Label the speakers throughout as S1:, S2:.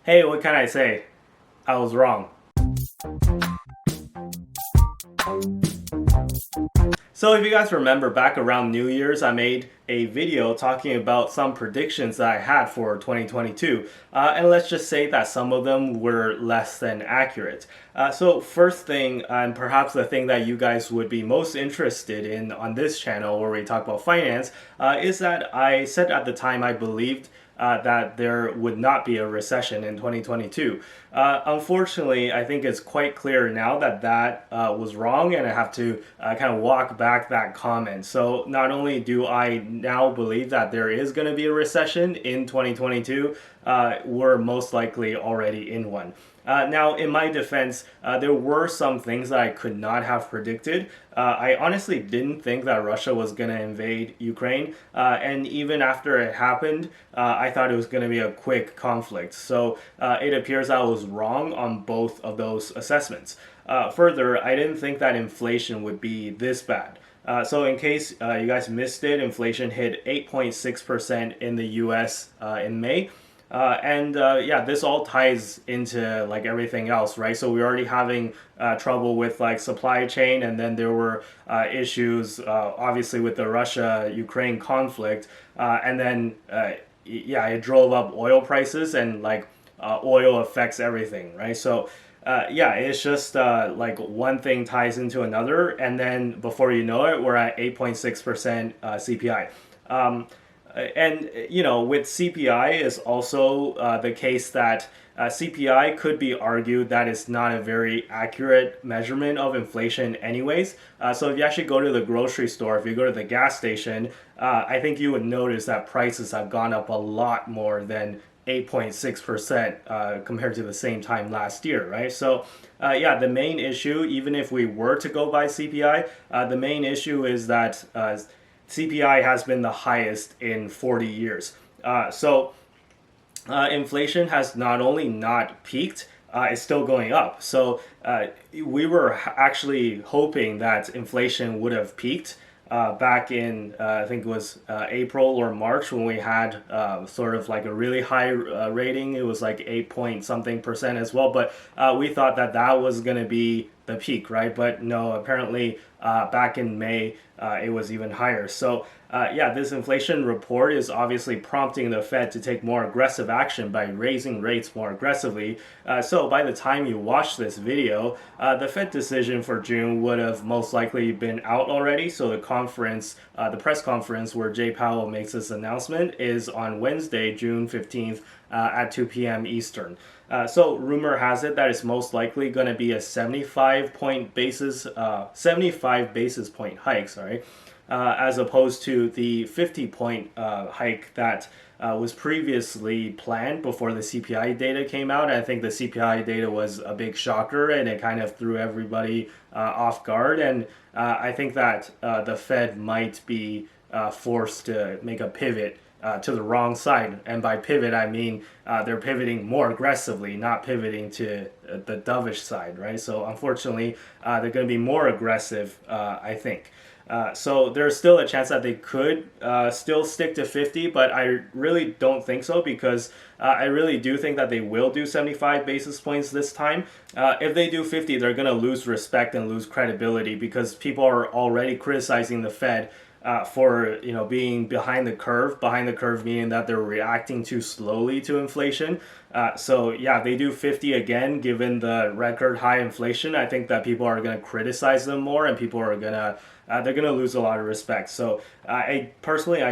S1: Hey, what can I say? I was wrong. So if you guys remember back around New Year's, I made a video talking about some predictions that I had for 2022. And let's just say that some of them were less than accurate. So first thing, and perhaps the thing that you guys would be most interested in on this channel where we talk about finance, is that I said at the time I believed that there would not be a recession in 2022. Unfortunately, I think it's quite clear now that that was wrong, and I have to kind of walk back that comment. So not only do I now believe that there is going to be a recession in 2022, we're most likely already in one. Now, in my defense, there were some things that I could not have predicted. I honestly didn't think that Russia was going to invade Ukraine, and even after it happened, I thought it was going to be a quick conflict. So it appears I was wrong on both of those assessments. Further, I didn't think that inflation would be this bad. So in case you guys missed it, inflation hit 8.6% in the US in May. Yeah, this all ties into like everything else, right? So we're already having trouble with like supply chain, and then there were issues, obviously, with the Russia-Ukraine conflict, and then yeah, it drove up oil prices, and like oil affects everything, right? So yeah, it's just like one thing ties into another, and then before you know it, we're at 8.6% CPI. And you know, with CPI is also the case that CPI could be argued that it's not a very accurate measurement of inflation anyways. So if you actually go to the grocery store, if you go to the gas station, I think you would notice that prices have gone up a lot more than 8.6% compared to the same time last year, right? So yeah, the main issue, even if we were to go by CPI, the main issue is that CPI has been the highest in 40 years. Inflation has not only not peaked, it's still going up. So we were actually hoping that inflation would have peaked back in, I think it was April or March, when we had sort of like a really high rating. It was like 8 point something percent as well. But we thought that that was going to be the peak, right? But no, apparently back in May, it was even higher. So yeah, this inflation report is obviously prompting the Fed to take more aggressive action by raising rates more aggressively. So by the time you watch this video, the Fed decision for June would have most likely been out already. So the conference, the press conference where Jay Powell makes this announcement is on Wednesday, June 15th at 2 p.m. Eastern. So rumor has it that it's most likely going to be a 75 basis point hike, sorry, as opposed to the 50 point hike that was previously planned before the CPI data came out. I think the CPI data was a big shocker, and it kind of threw everybody off guard. And I think that the Fed might be forced to make a pivot to the wrong side. And by pivot, I mean they're pivoting more aggressively, not pivoting to the dovish side, right? So unfortunately, they're going to be more aggressive, I think. So there's still a chance that they could still stick to 50, but I really don't think so, because I really do think that they will do 75 basis points this time. If they do 50, they're going to lose respect and lose credibility, because people are already criticizing the Fed for being behind the curve. Behind the curve meaning that they're reacting too slowly to inflation. So yeah, they do 50 again, given the record high inflation. I think that people are going to criticize them more, and people are going to they're going to lose a lot of respect. So I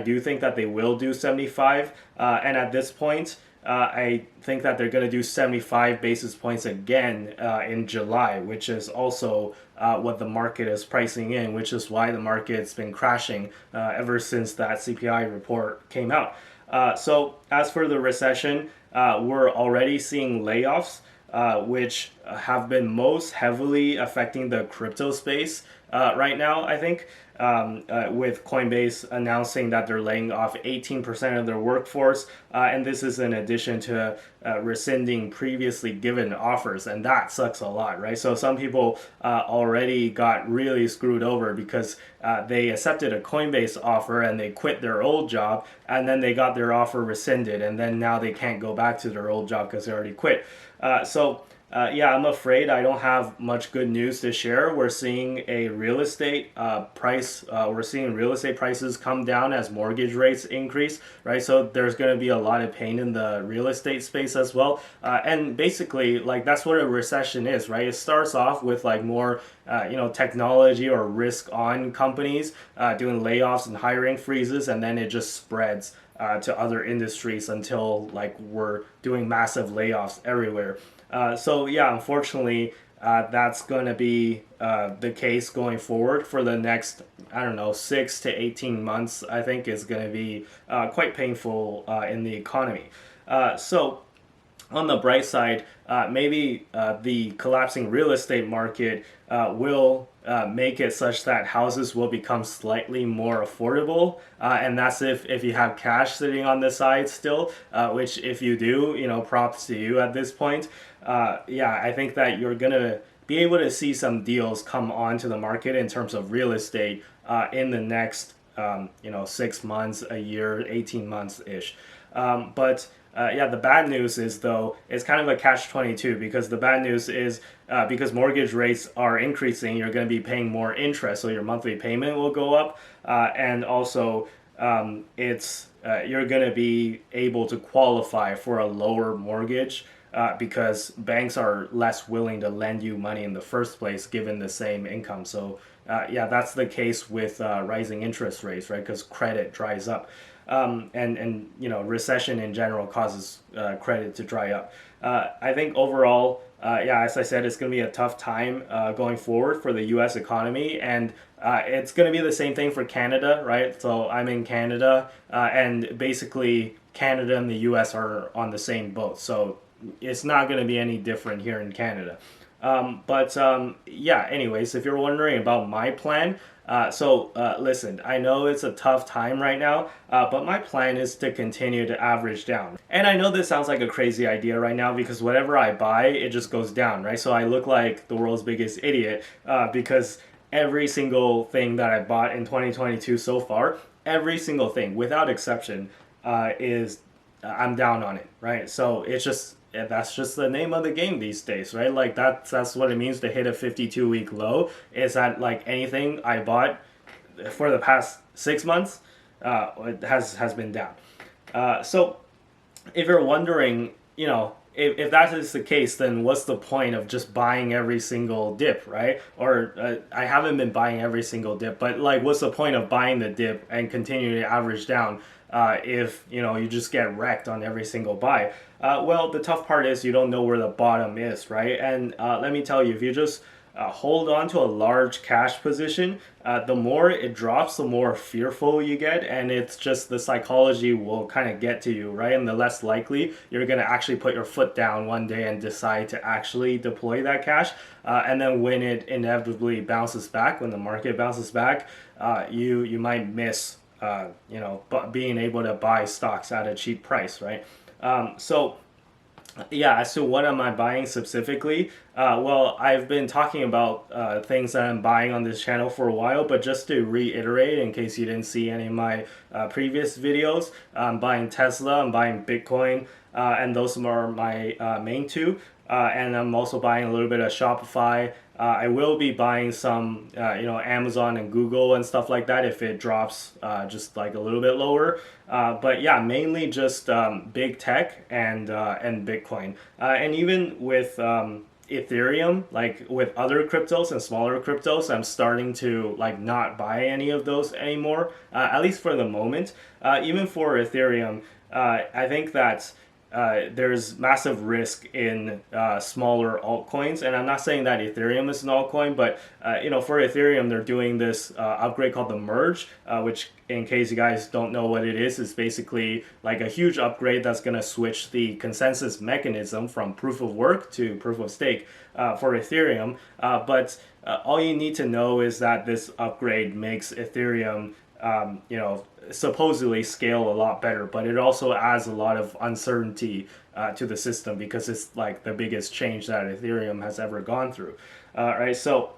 S1: do think that they will do 75, and at this point, I think that they're going to do 75 basis points again in July, which is also what the market is pricing in, which is why the market's been crashing ever since that CPI report came out. So as for the recession, we're already seeing layoffs, which have been most heavily affecting the crypto space. right now, I think, with Coinbase announcing that they're laying off 18% of their workforce. And this is in addition to rescinding previously given offers. And that sucks a lot, right? So some people already got really screwed over because they accepted a Coinbase offer and they quit their old job, and then they got their offer rescinded, and then now they can't go back to their old job because they already quit. Yeah, I'm afraid I don't have much good news to share. We're seeing a real estate we're seeing real estate prices come down as mortgage rates increase, right? So there's going to be a lot of pain in the real estate space as well. And basically, like, that's what a recession is, right? It starts off with like more, technology or risk on companies doing layoffs and hiring freezes, and then it just spreads to other industries until like we're doing massive layoffs everywhere. So yeah, unfortunately, that's going to be the case going forward for the next, I don't know, 6 to 18 months. I think is going to be quite painful in the economy. So on the bright side, maybe the collapsing real estate market will make it such that houses will become slightly more affordable. And that's if you have cash sitting on the side still, which if you do, props to you at this point. Yeah, I think that you're going to be able to see some deals come onto the market in terms of real estate in the next, 6 months, a year, 18 months ish. But the bad news is, though, it's kind of a catch-22, because the bad news is because mortgage rates are increasing, you're going to be paying more interest, so your monthly payment will go up, and also you're going to be able to qualify for a lower mortgage because banks are less willing to lend you money in the first place given the same income. So that's the case with rising interest rates, right? Because credit dries up. And recession in general causes credit to dry up. I think overall, as I said, it's going to be a tough time going forward for the U.S. economy, and it's going to be the same thing for Canada, right? So I'm in Canada, and basically Canada and the U.S. are on the same boat, so it's not going to be any different here in Canada. Anyways, if you're wondering about my plan, listen, I know it's a tough time right now, but my plan is to continue to average down. And I know this sounds like a crazy idea right now because whatever I buy, it just goes down, right? So I look like the world's biggest idiot because every single thing that I bought in 2022 so far, every single thing, without exception, I'm down on it, right? So that's just the name of the game these days, right? Like that's what it means to hit a 52-week low. Is that like anything I bought for the past 6 months it has been down. So if you're wondering, if that is the case, then what's the point of just buying every single dip, right? Or I haven't been buying every single dip, but like, what's the point of buying the dip and continuing to average down if you just get wrecked on every single buy? Well, the tough part is you don't know where the bottom is, right? And let me tell you, if you just hold on to a large cash position, the more it drops, the more fearful you get, and it's just the psychology will kind of get to you, right? And the less likely you're going to actually put your foot down one day and decide to actually deploy that cash. And then when it inevitably bounces back, when the market bounces back, you might miss being able to buy stocks at a cheap price, right? As to what am I buying specifically, I've been talking about things that I'm buying on this channel for a while, but just to reiterate, in case you didn't see any of my previous videos, I'm buying Tesla, I'm buying Bitcoin, and those are my main two. And I'm also buying a little bit of Shopify. I will be buying some, Amazon and Google and stuff like that if it drops just like a little bit lower. Mainly just big tech and Bitcoin. And even with Ethereum, like with other cryptos and smaller cryptos, I'm starting to like not buy any of those anymore, at least for the moment. Even for Ethereum, I think that there's massive risk in smaller altcoins, and I'm not saying that Ethereum is an altcoin, but for Ethereum, they're doing this upgrade called the merge, which, in case you guys don't know what it is basically like a huge upgrade that's going to switch the consensus mechanism from proof of work to proof of stake for Ethereum. But all you need to know is that this upgrade makes Ethereum, supposedly scale a lot better, but it also adds a lot of uncertainty to the system because it's like the biggest change that Ethereum has ever gone through. Right, so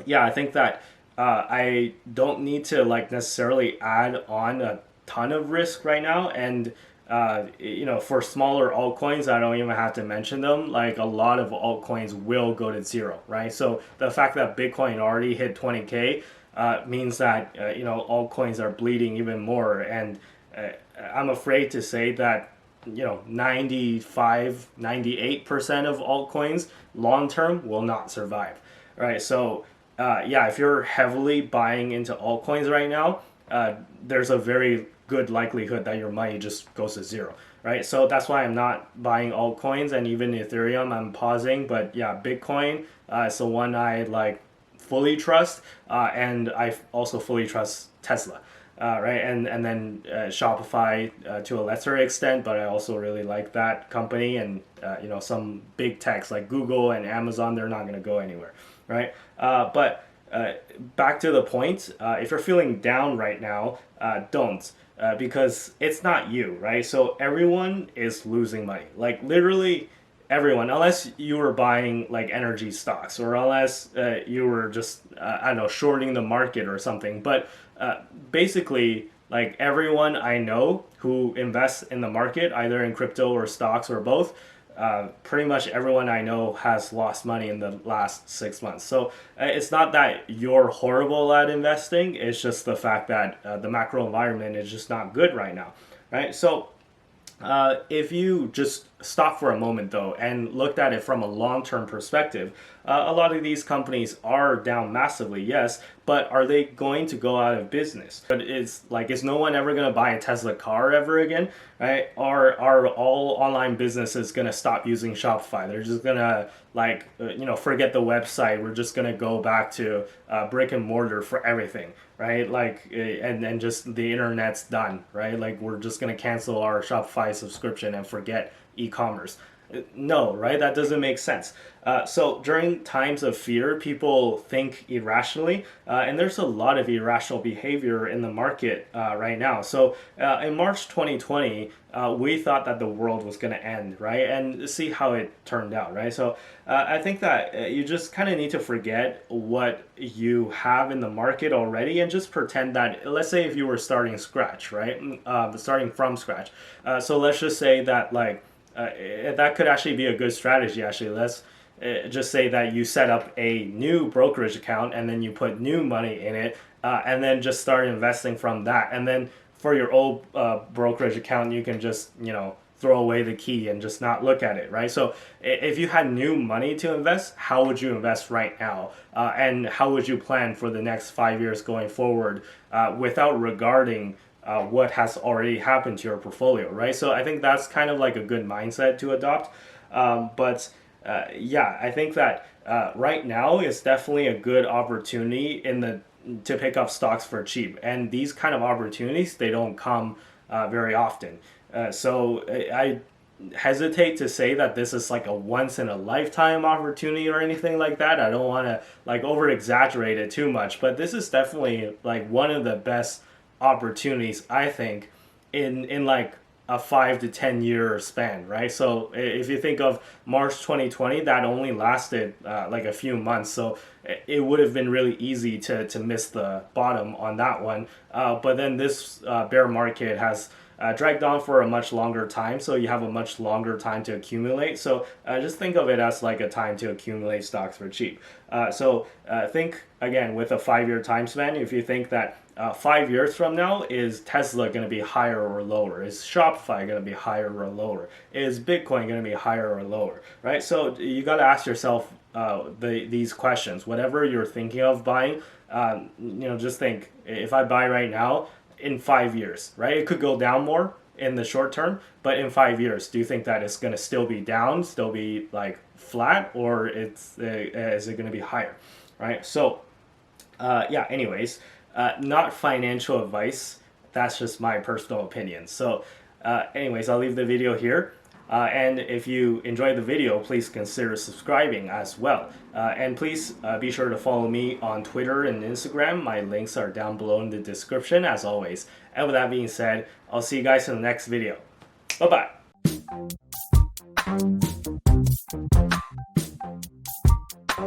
S1: yeah, I think that I don't need to like necessarily add on a ton of risk right now, and for smaller altcoins, I don't even have to mention them. Like a lot of altcoins will go to zero, right? So the fact that Bitcoin already hit 20K means that altcoins are bleeding even more, and I'm afraid to say that 98% of altcoins long term will not survive, right? So if you're heavily buying into altcoins right now, there's a very good likelihood that your money just goes to zero, right? So that's why I'm not buying altcoins, and even Ethereum I'm pausing. But yeah, Bitcoin is the one I like fully trust, and I also fully trust Tesla, right? And then Shopify to a lesser extent, but I also really like that company. And some big techs like Google and Amazon, they're not going to go anywhere, right? But back to the point, if you're feeling down right now, don't. Because it's not you, right? So everyone is losing money. Like literally everyone, unless you were buying like energy stocks, or unless you were just, I don't know, shorting the market or something. But basically, like everyone I know who invests in the market, either in crypto or stocks or both, pretty much everyone I know has lost money in the last 6 months. So it's not that you're horrible at investing, it's just the fact that the macro environment is just not good right now, right? So if you just stop for a moment though and looked at it from a long-term perspective, a lot of these companies are down massively, yes, but are they going to go out of business? But it's like, is no one ever going to buy a Tesla car ever again, right? Are all online businesses going to stop using Shopify? They're just going to forget the website. We're just going to go back to brick and mortar for everything, right? Like, and just the internet's done, right? Like we're just going to cancel our Shopify subscription and forget e-commerce. No, right? That doesn't make sense. So during times of fear, people think irrationally, and there's a lot of irrational behavior in the market right now. So in March 2020, we thought that the world was going to end, right? And see how it turned out, right? So I think that you just kind of need to forget what you have in the market already and just pretend that, let's say if you were starting scratch, right? Starting from scratch. So let's just say that that could actually be a good strategy. Actually, let's just say that you set up a new brokerage account and then you put new money in it, and then just start investing from that. And then for your old brokerage account, you can just throw away the key and just not look at it, right? So if you had new money to invest, how would you invest right now? And how would you plan for the next 5 years going forward without regarding what has already happened to your portfolio, right? So I think that's kind of like a good mindset to adopt. But I think that right now is definitely a good opportunity to pick up stocks for cheap. And these kind of opportunities, they don't come very often. So I hesitate to say that this is like a once in a lifetime opportunity or anything like that. I don't want to like over exaggerate it too much, but this is definitely like one of the best opportunities I think in like a 5 to 10 year span, right? So if you think of March 2020, that only lasted like a few months, so it would have been really easy to miss the bottom on that one, but then this bear market has dragged on for a much longer time, so you have a much longer time to accumulate. So just think of it as like a time to accumulate stocks for cheap. So think again with a 5 year time span. If you think that 5 years from now, is Tesla going to be higher or lower? Is Shopify going to be higher or lower? Is Bitcoin going to be higher or lower? Right? So you got to ask yourself these questions. Whatever you're thinking of buying, just think, if I buy right now, in 5 years, right? It could go down more, in the short term, but in 5 years, do you think that it's going to still be down, still be like flat, or is it going to be higher, right? So yeah, anyways, not financial advice. That's just my personal opinion. So anyways, I'll leave the video here. And if you enjoyed the video, please consider subscribing as well. And please be sure to follow me on Twitter and Instagram. My links are down below in the description as always. And with that being said, I'll see you guys in the next video. Bye-bye.